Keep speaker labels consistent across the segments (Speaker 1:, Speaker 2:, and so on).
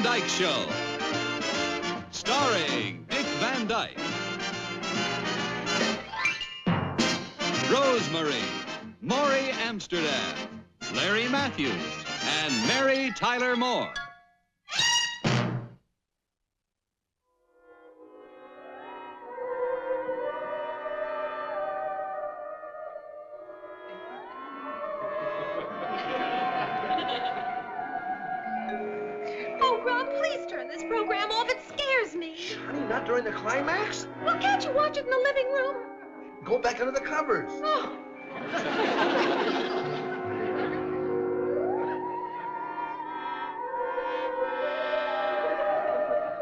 Speaker 1: Dyke Show. Starring Dick Van Dyke, Rosemary, Maury Amsterdam, Larry Matthews, and Mary Tyler Moore.
Speaker 2: Oh, Rob, please turn this program off. It scares me.
Speaker 3: Honey, not during the climax?
Speaker 2: Well, can't you watch it in the living room?
Speaker 3: Go back under the covers.
Speaker 2: Oh.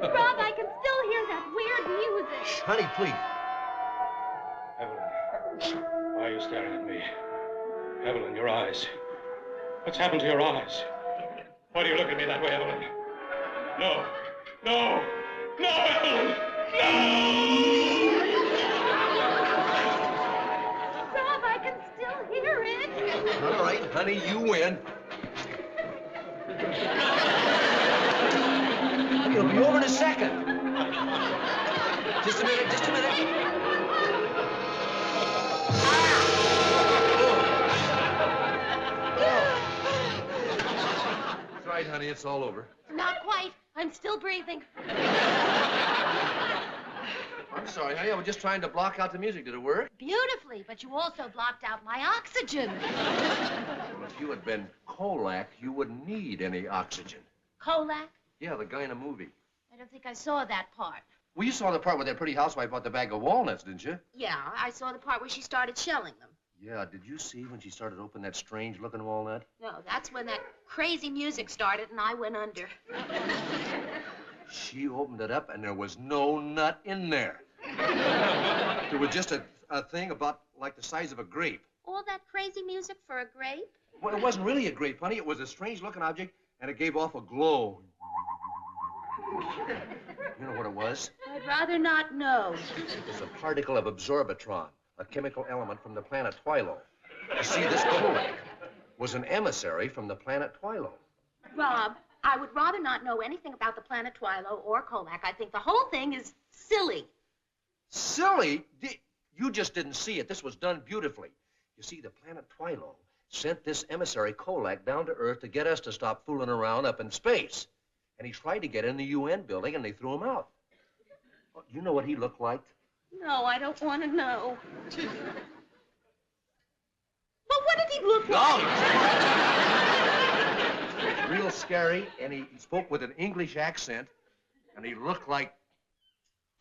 Speaker 2: Rob, I can still hear that weird music.
Speaker 3: Shh, honey, please.
Speaker 4: Evelyn, why are you staring at me? Evelyn, your eyes. What's happened to your eyes? Why do you look at me that way, Evelyn? No, no, no, Evelyn, no!
Speaker 2: Rob, I can still hear it.
Speaker 3: All right, honey, you win. It'll be over in a second. Just a minute, just a minute. That's right, honey, it's all over.
Speaker 2: Not quite. I'm still breathing.
Speaker 3: I'm sorry, honey, I was just trying to block out the music. Did it work?
Speaker 2: Beautifully, but you also blocked out my oxygen.
Speaker 3: Well, if you had been Kolak, you wouldn't need any oxygen.
Speaker 2: Kolak?
Speaker 3: Yeah, the guy in the movie.
Speaker 2: I don't think I saw that part.
Speaker 3: Well, you saw the part where that pretty housewife bought the bag of walnuts, didn't you?
Speaker 2: Yeah, I saw the part where she started shelling them.
Speaker 3: Yeah, did you see when she started opening that strange-looking walnut?
Speaker 2: No, that's when that crazy music started and I went under.
Speaker 3: She opened it up and there was no nut in there. There was just a thing about like the size of a grape.
Speaker 2: All that crazy music for a grape?
Speaker 3: Well, it wasn't really a grape, honey. It was a strange-looking object and it gave off a glow. You know what it was?
Speaker 2: I'd rather not know.
Speaker 3: It was a particle of absorbitron, a chemical element from the planet Twilo. You see, this Kolak was an emissary from the planet Twilo.
Speaker 2: Rob, I would rather not know anything about the planet Twilo or Kolak. I think the whole thing is silly.
Speaker 3: Silly? You just didn't see it. This was done beautifully. You see, the planet Twilo sent this emissary Kolak down to Earth to get us to stop fooling around up in space. And he tried to get in the UN building, and they threw him out. Well, you know what he looked like?
Speaker 2: No, I don't want to know. Well, what did he look like?
Speaker 3: Oh, real scary, and he spoke with an English accent, and he looked like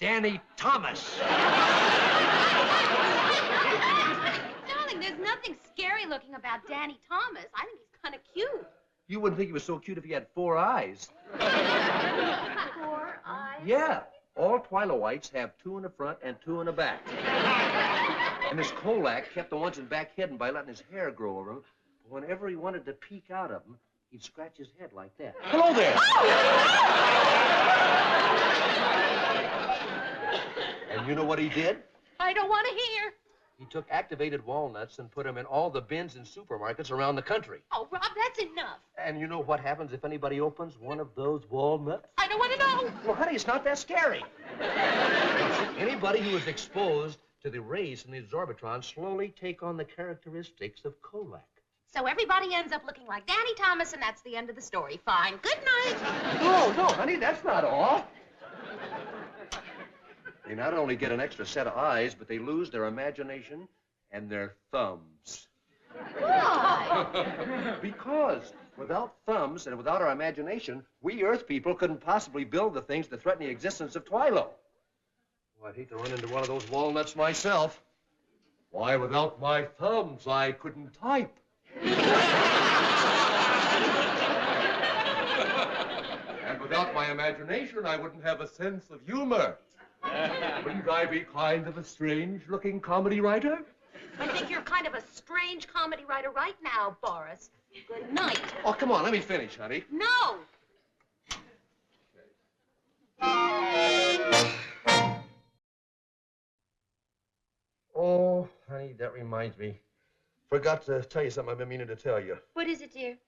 Speaker 3: Danny Thomas.
Speaker 2: Darling, there's nothing scary looking about Danny Thomas. I think he's kind of cute.
Speaker 3: You wouldn't think he was so cute if he had 4 eyes.
Speaker 2: 4 eyes?
Speaker 3: Yeah. All Twiloites have 2 in the front and 2 in the back. And this Kolak kept the ones in back hidden by letting his hair grow over him. But whenever he wanted to peek out of them, he'd scratch his head like that. Hello there! And you know what he did?
Speaker 2: I don't want to hear.
Speaker 3: He took activated walnuts and put them in all the bins in supermarkets around the country.
Speaker 2: Oh, Rob, that's enough.
Speaker 3: And you know what happens if anybody opens one of those walnuts?
Speaker 2: I don't want to know.
Speaker 3: Well, honey, it's not that scary. Anybody who is exposed to the rays from the absorbitron slowly take on the characteristics of Kolak.
Speaker 2: So everybody ends up looking like Danny Thomas, and that's the end of the story. Fine. Good night.
Speaker 3: No, honey, that's not all. They not only get an extra set of eyes, but they lose their imagination and their thumbs.
Speaker 2: Why?
Speaker 3: Because without thumbs and without our imagination, we Earth people couldn't possibly build the things that threaten the existence of Twilo. Well, I'd hate to run into one of those walnuts myself. Why, without my thumbs, I couldn't type. And without my imagination, I wouldn't have a sense of humor. Wouldn't I be kind of a strange-looking comedy writer?
Speaker 2: I think you're kind of a strange comedy writer right now, Boris. Good night.
Speaker 3: Oh, come on, let me finish, honey.
Speaker 2: No.
Speaker 3: Oh, honey, that reminds me. Forgot to tell you something I've been meaning to tell you.
Speaker 2: What is it, dear?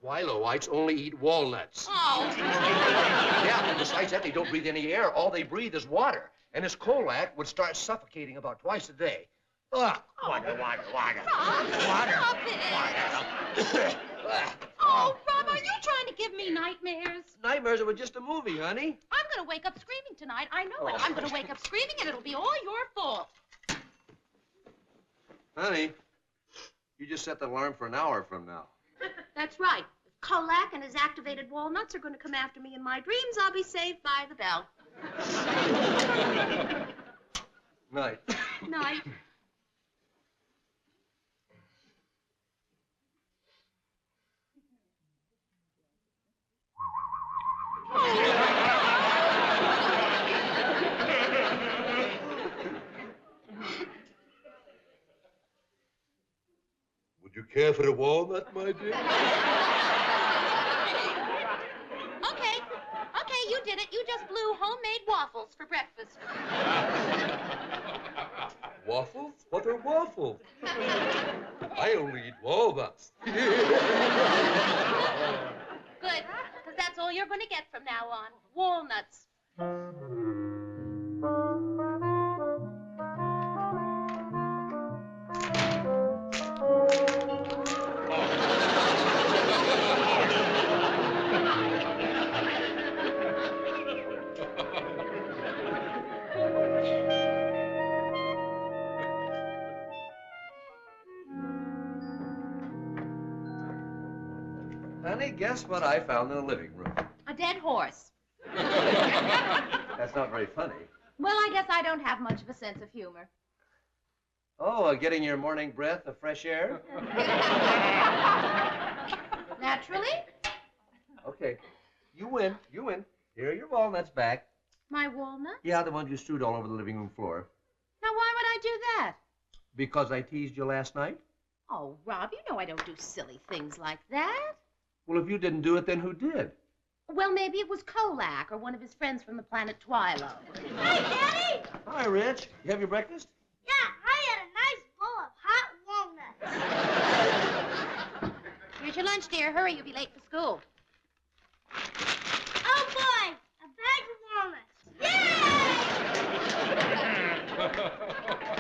Speaker 3: Twiloites only eat walnuts.
Speaker 2: Oh.
Speaker 3: Yeah, and besides that, they don't breathe any air. All they breathe is water. And this colac would start suffocating about twice a day. Ugh. Water.
Speaker 2: Rob, stop it. Oh, Rob, are you trying to give me nightmares?
Speaker 3: Nightmares were just a movie, honey.
Speaker 2: I'm going to wake up screaming tonight. I know it. I'm going to wake up screaming, and it'll be all your fault.
Speaker 3: Honey, you just set the alarm for an hour from now.
Speaker 2: That's right. If Kolak and his activated walnuts are going to come after me in my dreams, I'll be saved by the bell.
Speaker 3: Night.
Speaker 2: Night.
Speaker 3: Would you care for a walnut, my dear?
Speaker 2: Okay, you did it. You just blew homemade waffles for breakfast.
Speaker 3: Waffles? What are waffles? I only eat walnuts.
Speaker 2: Good, because that's all you're going to get from now on. Walnuts.
Speaker 3: Honey, guess what I found in the living room?
Speaker 2: A dead horse.
Speaker 3: That's not very funny.
Speaker 2: Well, I guess I don't have much of a sense of humor.
Speaker 3: Oh, getting your morning breath of fresh air?
Speaker 2: Naturally.
Speaker 3: Okay. You win. Here are your walnuts back.
Speaker 2: My walnuts?
Speaker 3: Yeah, the ones you strewed all over the living room floor.
Speaker 2: Now, why would I do that?
Speaker 3: Because I teased you last night?
Speaker 2: Oh, Rob, you know I don't do silly things like that.
Speaker 3: Well, if you didn't do it, then who did?
Speaker 2: Well, maybe it was Kolak or one of his friends from the planet Twilo.
Speaker 5: Hi, Daddy!
Speaker 3: Hi, Rich. You have your breakfast?
Speaker 5: Yeah, I had a nice bowl of hot walnuts.
Speaker 2: Here's your lunch, dear. Hurry, you'll be late for school.
Speaker 5: Oh, boy! A bag of walnuts. Yay!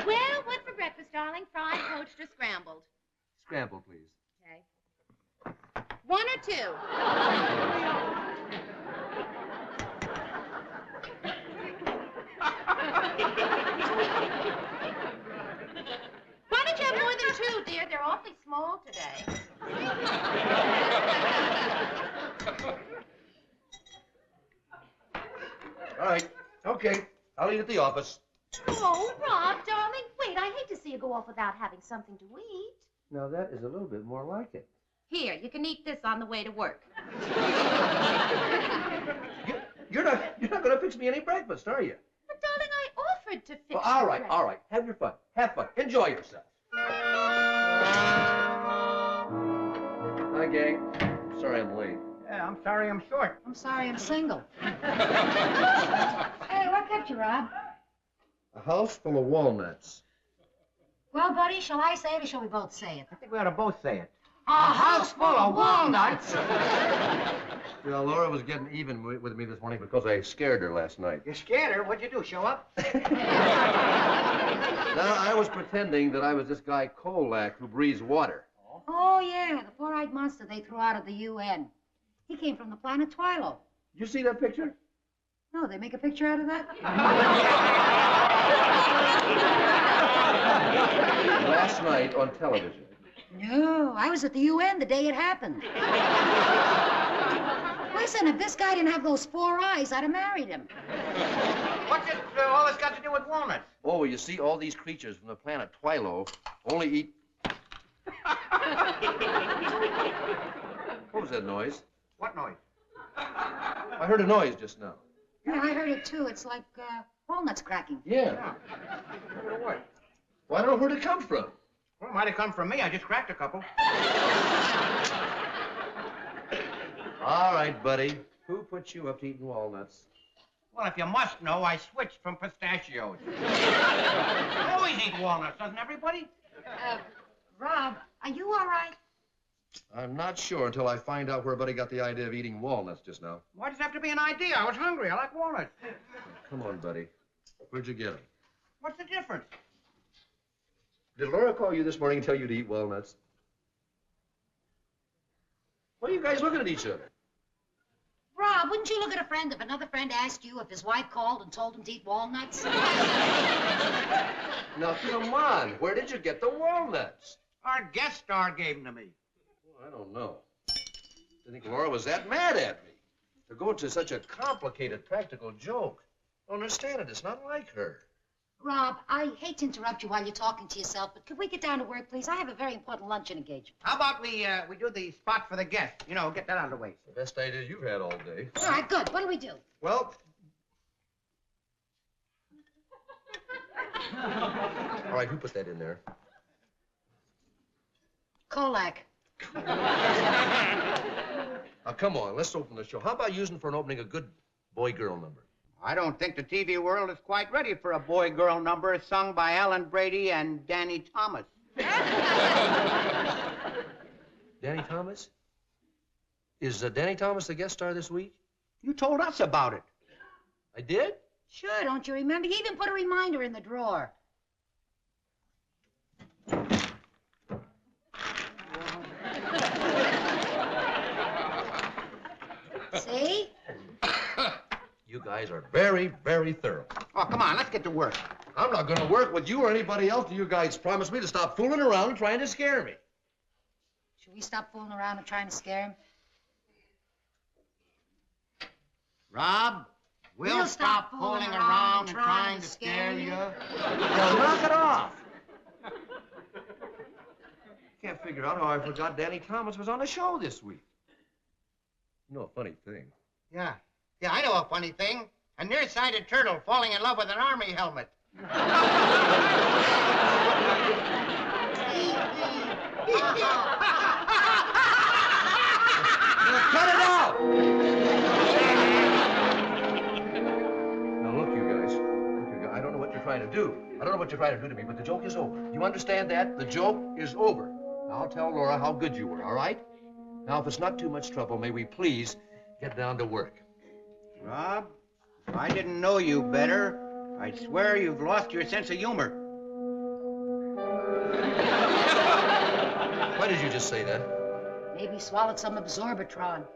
Speaker 2: Well, what for breakfast, darling? Fried, poached, or scrambled?
Speaker 3: Scramble, please.
Speaker 2: Okay. 1 or 2? Why don't you have more than 2, dear? They're awfully small today.
Speaker 3: All right. Okay. I'll eat at the office.
Speaker 2: Oh, Rob, darling, wait. I hate to see you go off without having something to eat.
Speaker 3: Now, that is a little bit more like it.
Speaker 2: Here, you can eat this on the way to work.
Speaker 3: You're not going to fix me any breakfast, are you?
Speaker 2: But, darling, I offered to fix
Speaker 3: Well, all
Speaker 2: your
Speaker 3: right,
Speaker 2: breakfast.
Speaker 3: all right. Have your fun. Have fun. Enjoy yourself. Hi, gang. Sorry I'm late.
Speaker 6: Yeah, I'm sorry I'm short.
Speaker 7: I'm sorry I'm single. Hey, what kept you, Rob?
Speaker 3: A house full of walnuts.
Speaker 7: Well, buddy, shall I say it or shall we both say it?
Speaker 6: I think we ought to both say it.
Speaker 7: A house full of walnuts!
Speaker 3: Yeah, Laura was getting even with me this morning because I scared her last night.
Speaker 6: You scared her? What'd you do, show up?
Speaker 3: Now, I was pretending that I was this guy Kolak who breathes water.
Speaker 7: Oh, yeah, the four-eyed monster they threw out of the UN. He came from the planet Twilo.
Speaker 3: You see that picture?
Speaker 7: No, they make a picture out of that?
Speaker 3: Last night on television.
Speaker 7: No, I was at the UN the day it happened. Listen, if this guy didn't have those 4 eyes, I'd have married him.
Speaker 6: What's it all this got to do with walnuts?
Speaker 3: Oh, you see, all these creatures from the planet Twilo only eat... What was that noise?
Speaker 6: What noise?
Speaker 3: I heard a noise just now.
Speaker 7: Yeah, I heard it too. It's like walnuts cracking.
Speaker 3: Yeah.
Speaker 6: What?
Speaker 3: Well, I don't know where'd it come from.
Speaker 6: Well, it might have come from me. I just cracked a couple.
Speaker 3: All right, buddy. Who put you up to eating walnuts?
Speaker 6: Well, if you must know, I switched from pistachios. I always eat walnuts, doesn't everybody?
Speaker 7: Rob, are you all right?
Speaker 3: I'm not sure until I find out where Buddy got the idea of eating walnuts just now.
Speaker 6: Why does it have to be an idea? I was hungry. I like walnuts.
Speaker 3: Come on, Buddy. Where'd you get them?
Speaker 6: What's the difference?
Speaker 3: Did Laura call you this morning and tell you to eat walnuts? What are you guys looking at each other?
Speaker 7: Rob, wouldn't you look at a friend if another friend asked you if his wife called and told him to eat walnuts?
Speaker 3: Now, come on. Where did you get the walnuts?
Speaker 6: Our guest star gave them to me.
Speaker 3: Well, I don't know. I think Laura was that mad at me. To go to such a complicated practical joke. I don't understand it. It's not like her.
Speaker 7: Rob, I hate to interrupt you while you're talking to yourself, but could we get down to work, please? I have a very important luncheon engagement.
Speaker 6: How about we do the spot for the guest? You know, get that out of the way.
Speaker 3: The best idea you've had all day.
Speaker 7: All right, good. What do we do?
Speaker 3: Well... all right, who put that in there?
Speaker 7: Kolak.
Speaker 3: Now, come on, let's open the show. How about using for an opening a good boy-girl number?
Speaker 6: I don't think the TV world is quite ready for a boy-girl number sung by Alan Brady and Danny Thomas.
Speaker 3: Danny Thomas? Is Danny Thomas the guest star this week?
Speaker 6: You told us about it.
Speaker 3: I did?
Speaker 7: Sure, don't you remember? You even put a reminder in the drawer. See?
Speaker 3: You guys are very, very thorough.
Speaker 6: Oh, come on, let's get to work.
Speaker 3: I'm not going to work with you or anybody else till you guys promise me to stop fooling around and trying to scare me.
Speaker 7: Should we stop fooling around and trying to scare him?
Speaker 6: Rob, we'll stop fooling around and trying to scare you.
Speaker 3: Well, knock it off. Can't figure out how I forgot Danny Thomas was on the show this week. You know a funny thing.
Speaker 6: Yeah, I know a funny thing. A nearsighted turtle falling in love with an army helmet.
Speaker 3: Cut it out! Now, look, you guys. I don't know what you're trying to do. I don't know what you're trying to do to me, but the joke is over. You understand that? The joke is over. Now, I'll tell Laura how good you were, all right? Now, if it's not too much trouble, may we please get down to work?
Speaker 6: Rob, if I didn't know you better, I'd swear you've lost your sense of humor.
Speaker 3: Why did you just say that?
Speaker 7: Maybe he swallowed some absorbitron.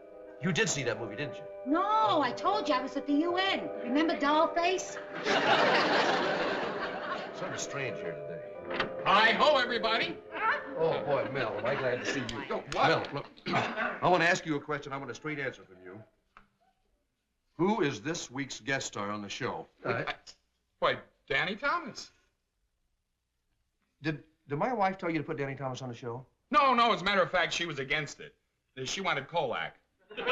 Speaker 3: You did see that movie, didn't you?
Speaker 7: No, I told you I was at the UN. Remember Dollface?
Speaker 3: Something strange here today.
Speaker 8: Hi-ho, everybody.
Speaker 3: Oh, boy, Mel, am I glad to see you.
Speaker 8: Oh, what?
Speaker 3: Mel, look, I want to ask you a question. I want a straight answer from you. Who is this week's guest star on the show?
Speaker 8: Why, Danny Thomas.
Speaker 3: Did my wife tell you to put Danny Thomas on the show?
Speaker 8: No, as a matter of fact, she was against it. She wanted Kolak.
Speaker 3: Did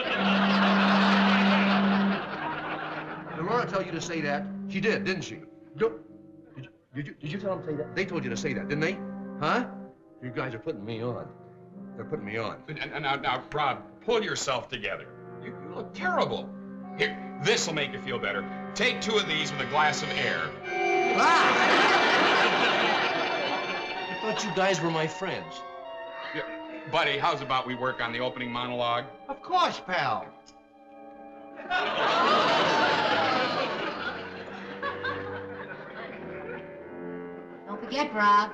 Speaker 3: Laura tell you to say that? She did, didn't she? Did you tell them to say that? They told you to say that, didn't they? Huh? You guys are putting me on. They're putting me on.
Speaker 8: Now, Rob, pull yourself together. You look terrible. Here, this'll make you feel better. Take 2 of these with a glass of air.
Speaker 3: I thought you guys were my friends.
Speaker 8: Yeah, buddy, how's about we work on the opening monologue?
Speaker 6: Of course, pal.
Speaker 7: Don't forget, Rob.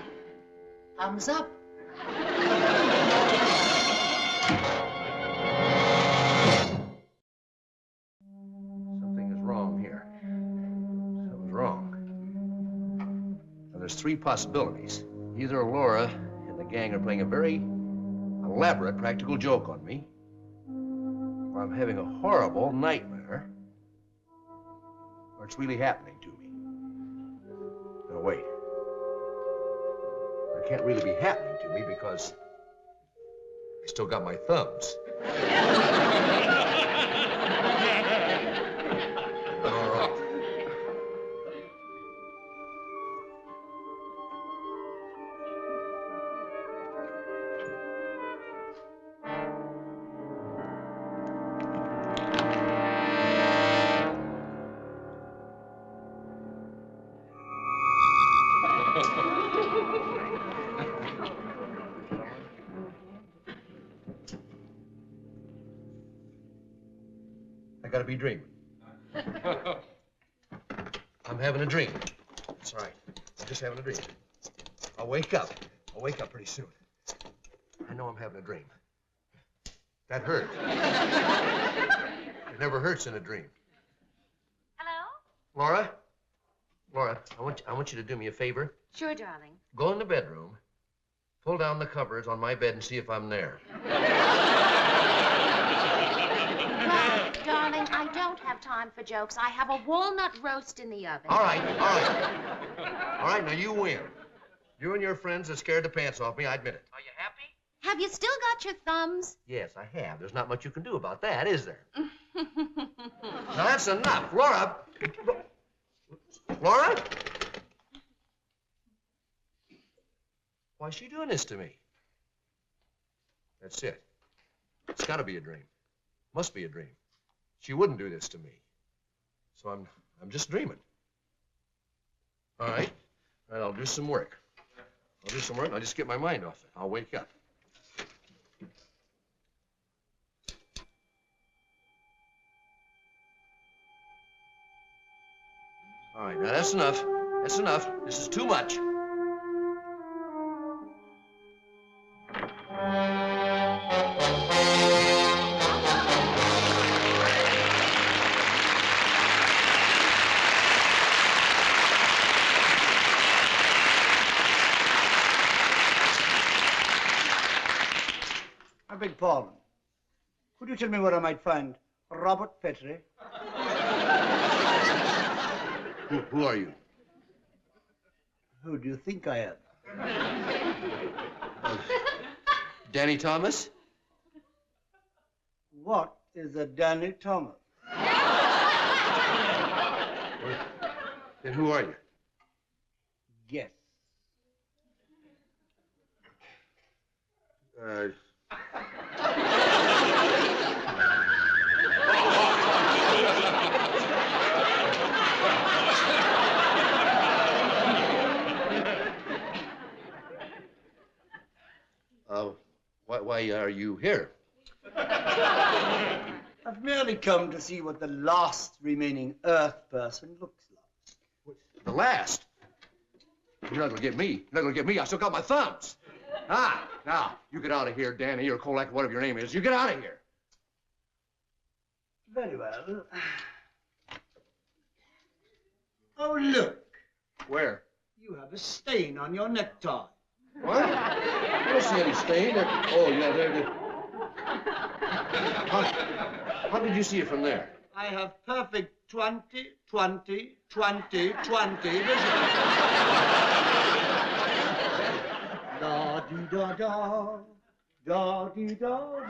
Speaker 7: Thumbs up.
Speaker 3: Something is wrong here. Something's wrong. Now, there's 3 possibilities. Either Laura and the gang are playing a very elaborate practical joke on me, or I'm having a horrible nightmare, or it's really happening to me. Now, wait. It can't really be happening to me because I still got my thumbs. All right. gotta be dreaming. I'm having a dream. That's all right. I'm just having a dream. I'll wake up. I'll wake up pretty soon. I know I'm having a dream. That hurt. It never hurts in a dream.
Speaker 2: Hello?
Speaker 3: Laura? Laura, I want you to do me a favor.
Speaker 2: Sure, darling.
Speaker 3: Go in the bedroom, pull down the covers on my bed and see if I'm there.
Speaker 2: Rob, darling, I don't have time for jokes. I have a walnut roast in the oven.
Speaker 3: All right, all right. All right, now you win. You and your friends have scared the pants off me, I admit it. Are you happy?
Speaker 2: Have you still got your thumbs?
Speaker 3: Yes, I have. There's not much you can do about that, is there? Now, that's enough. Laura! Laura? Why is she doing this to me? That's it. It's got to be a dream. Must be a dream. She wouldn't do this to me. So I'm just dreaming. All right. All right, I'll do some work. I'll do some work and I'll just get my mind off it. I'll wake up. All right, now that's enough. That's enough. This is too much.
Speaker 6: I beg pardon. Could you tell me where I might find Robert Petrie?
Speaker 3: Who are you?
Speaker 6: Who do you think I am?
Speaker 3: Danny Thomas?
Speaker 6: What is a Danny Thomas?
Speaker 3: Then who are you?
Speaker 6: Guess.
Speaker 3: Why are you here?
Speaker 6: I've merely come to see what the last remaining Earth person looks like.
Speaker 3: The last? You're not gonna get me. You're not gonna get me. I still got my thumbs. Ah, now, you get out of here, Danny, or Kolak, whatever your name is. You get out of here.
Speaker 6: Very well. Oh, look.
Speaker 3: Where?
Speaker 6: You have a stain on your necktie.
Speaker 3: What? I don't see any stain. Oh, yeah, there. How did you see it from there?
Speaker 6: I have perfect 20/20/20/20 vision. Da-dee-da-da, da-dee-da-da.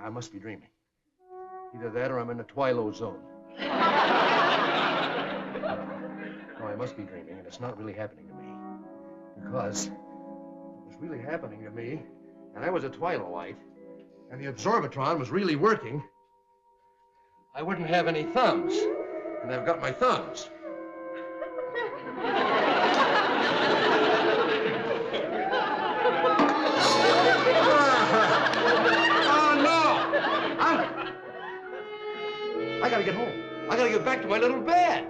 Speaker 3: I must be dreaming. Either that or I'm in the Twilo zone. No, I must be dreaming, and it's not really happening to me. Because if it was really happening to me, and I was a Twiloite, and the absorbitron was really working, I wouldn't have any thumbs. And I've got my thumbs. I gotta get home. I gotta get back to my little bed.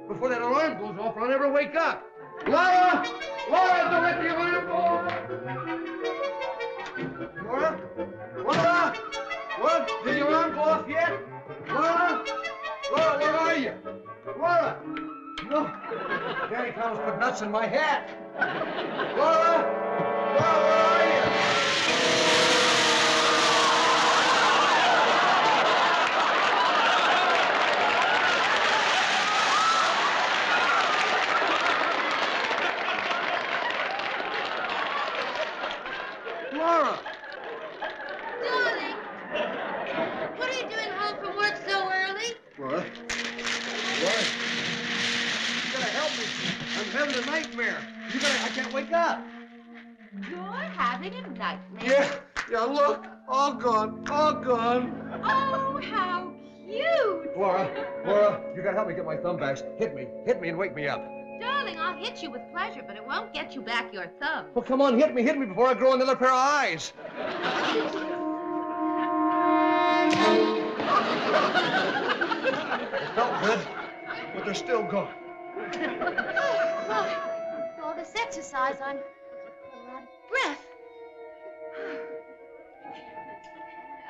Speaker 3: Before that alarm goes off, I'll never wake up. Laura! Laura, don't let the alarm go off! Laura? Laura? What? Did the alarm go off yet? Laura? Laura, where are you? Laura! No. Danny Thomas put nuts in my hat. Laura? Laura, where are you? Laura!
Speaker 2: Darling, what are you doing home from work so early?
Speaker 3: What? What? You gotta help me. I'm having a nightmare. I can't wake up.
Speaker 2: You're having a nightmare.
Speaker 3: Yeah, look. All gone.
Speaker 2: Oh, how huge.
Speaker 3: Laura, you gotta help me get my thumb back. Hit me and wake me up.
Speaker 2: Darling, I'll hit you with pleasure, but it won't get you back your thumb.
Speaker 3: Well, come on, hit me before I grow another pair of eyes. It felt good, but they're still gone.
Speaker 2: With all this exercise, I'm all out of breath.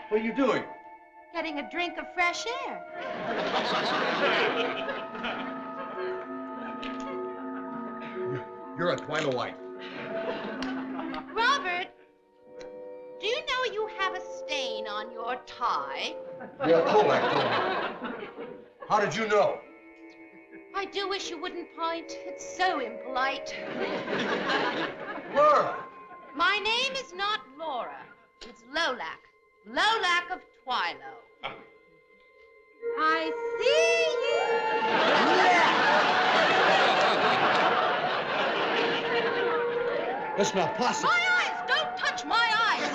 Speaker 3: What are you doing?
Speaker 2: Getting a drink of fresh air.
Speaker 3: You're a Twyla White.
Speaker 2: Robert, do you know you have a stain on your tie?
Speaker 3: You're a Kolak. How did you know?
Speaker 2: I do wish you wouldn't point. It's so impolite.
Speaker 3: Laura!
Speaker 2: My name is not Laura. It's Lolac. Lolac of Twilo. I see you.
Speaker 3: That's not possible.
Speaker 2: My eyes! Don't touch my eyes!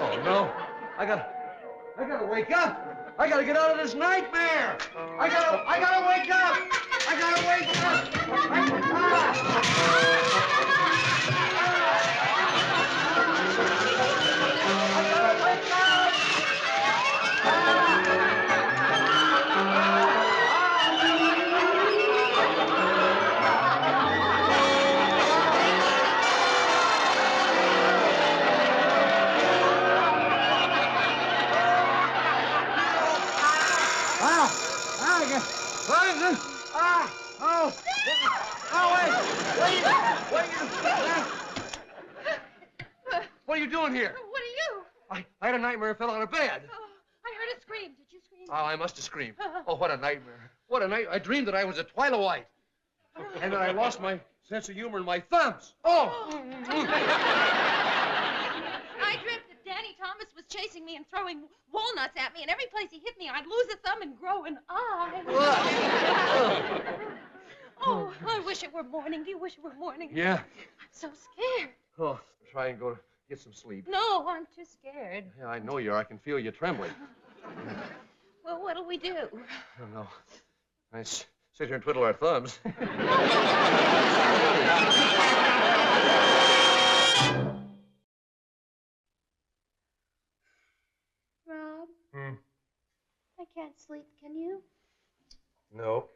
Speaker 3: Oh, no. I gotta wake up. I gotta get out of this nightmare. I gotta wake up. I gotta wake What are you doing here?
Speaker 2: What are you?
Speaker 3: I had a nightmare and fell out of bed.
Speaker 2: Oh, I heard a scream. Did you scream?
Speaker 3: Oh, I must have screamed. Oh, what a nightmare. What a night. I dreamed that I was a Twyla White. And that I lost my sense of humor and my thumbs. Oh!
Speaker 2: I dreamt that Danny Thomas was chasing me and throwing walnuts at me, and every place he hit me, I'd lose a thumb and grow an eye. Oh, I wish it were morning. Do you wish it were morning?
Speaker 3: Yeah.
Speaker 2: I'm so scared.
Speaker 3: Oh, try and go to get some sleep.
Speaker 2: No, I'm too scared.
Speaker 3: Yeah, I know you are. I can feel you trembling.
Speaker 2: Well, what'll we do?
Speaker 3: I don't know. I sit here and twiddle our thumbs.
Speaker 2: Rob?
Speaker 3: Hmm?
Speaker 2: I can't sleep. Can you?
Speaker 3: No.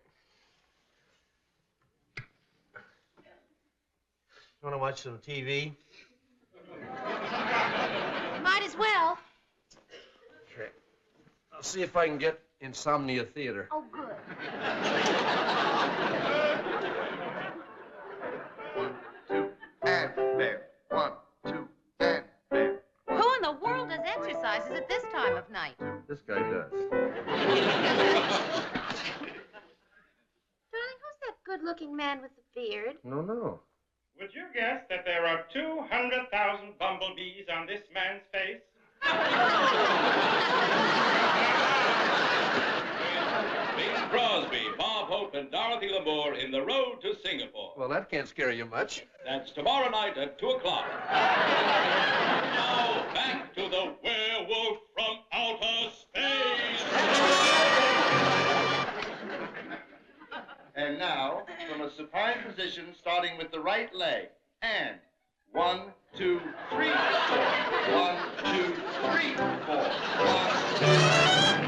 Speaker 3: You want to watch some TV?
Speaker 2: Might as well.
Speaker 3: Okay. I'll see if I can get Insomnia Theater.
Speaker 2: Oh, good.
Speaker 9: 1, 2, and there. 1, 2, and there.
Speaker 2: Who in the world does exercises at this time of night?
Speaker 3: This guy does.
Speaker 2: Darling, who's that good-looking man with the beard?
Speaker 3: No.
Speaker 4: Would you guess that there are 200,000 bumblebees on this man's face?
Speaker 1: Bing Crosby, Bob Hope, and Dorothy Lamour in The Road to Singapore.
Speaker 3: Well, that can't scare you much.
Speaker 1: That's tomorrow night at 2 o'clock. Now, back to the werewolf from outer space.
Speaker 9: And now, from a supine position, starting with the right leg. And 1, 2, 3, 4. 1, 2, 3, 4. 1, 2,